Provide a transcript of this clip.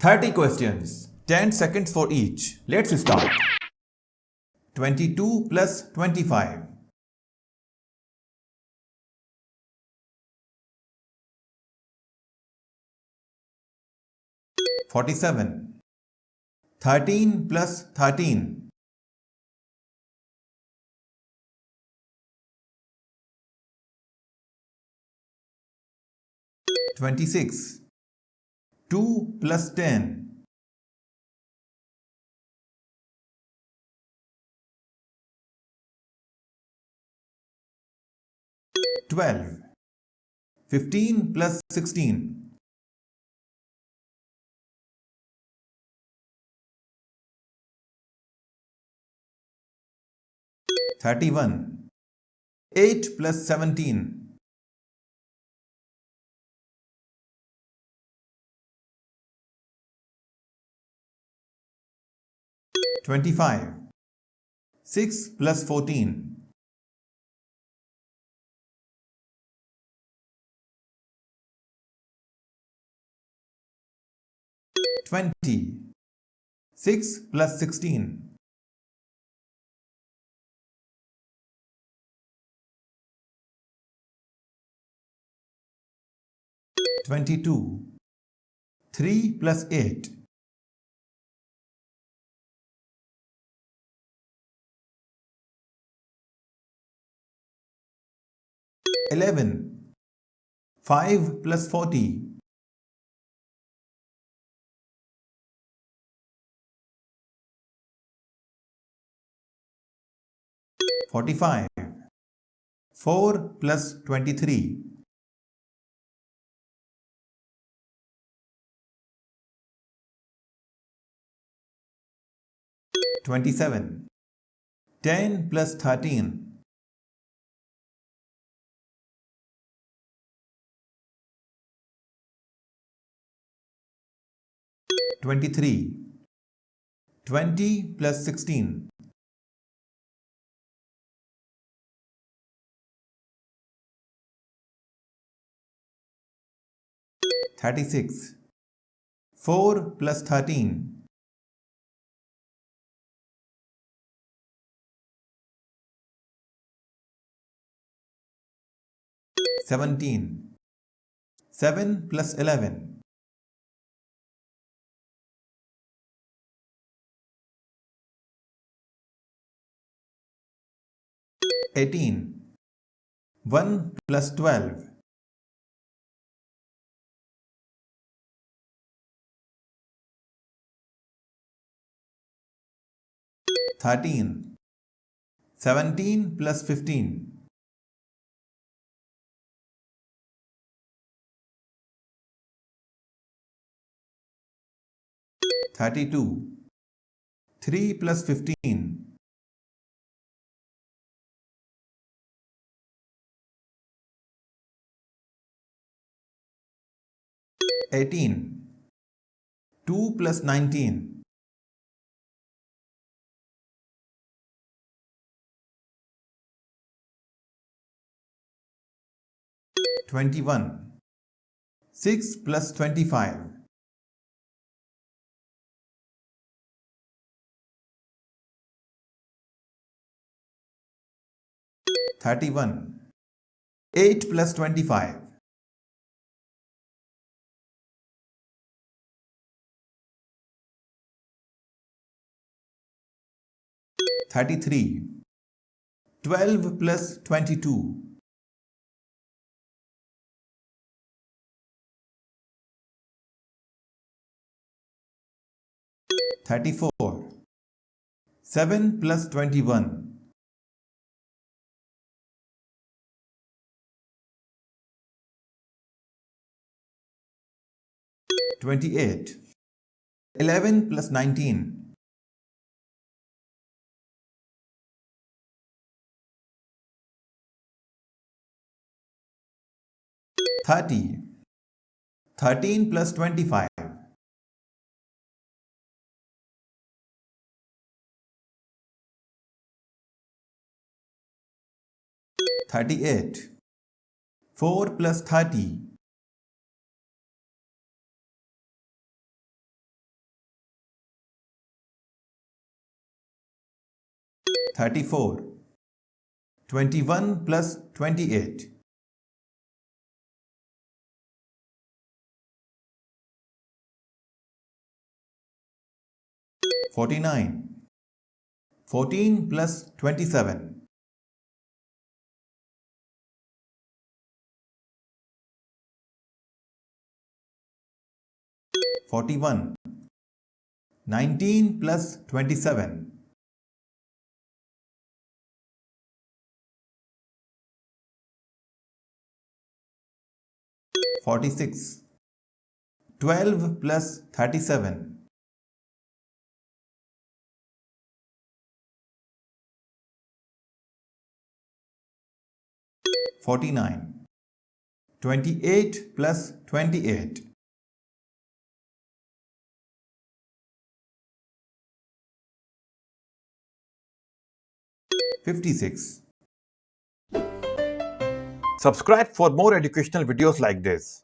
30 questions, 10 seconds for each. Let's start. 22 plus 25. 47. 13 plus 13. 26. 2 plus 10. 12. 15 plus 16. 31. 8 plus 17. 25. 6 plus 14. 20. 6 plus 16. 22. 3 plus 8. 11. 5 plus 40. 45. 4 plus 23. 27. 10 plus 13. 23. 20 plus 16. 36. 4 plus 13. 17. 7 plus 11. 18. 1 plus 12. 13. 17 plus 15. 32. 3 plus 15. 18. 2 plus 19. 21. 6 plus 25. 31. 8 plus 25. 33. 12 plus 22. 34. 7 plus 21. 28. 11 plus 19. 30. 13 plus 25. 38. 4 plus 30. 34. 21 plus 28. 49. 14 plus 27. 41. 19 plus 27. 46. 12 plus 37. 49. 28 plus 28. 56. Subscribe for more educational videos like this.